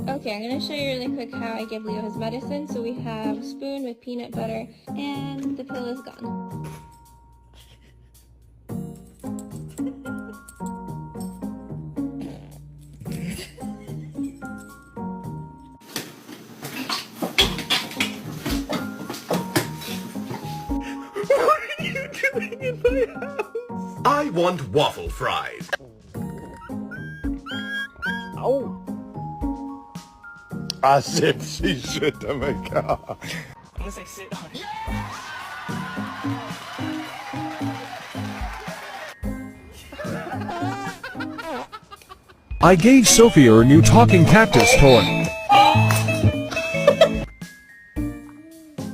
Okay, I'm going to show you really quick how I give Leo his medicine. So we have a spoon with peanut butter, and the pill is gone. What are you doing in my house? I want waffle fries. Oh. As if she should have made car. Unless I sit on it. I gave Sophia her new talking cactus toy.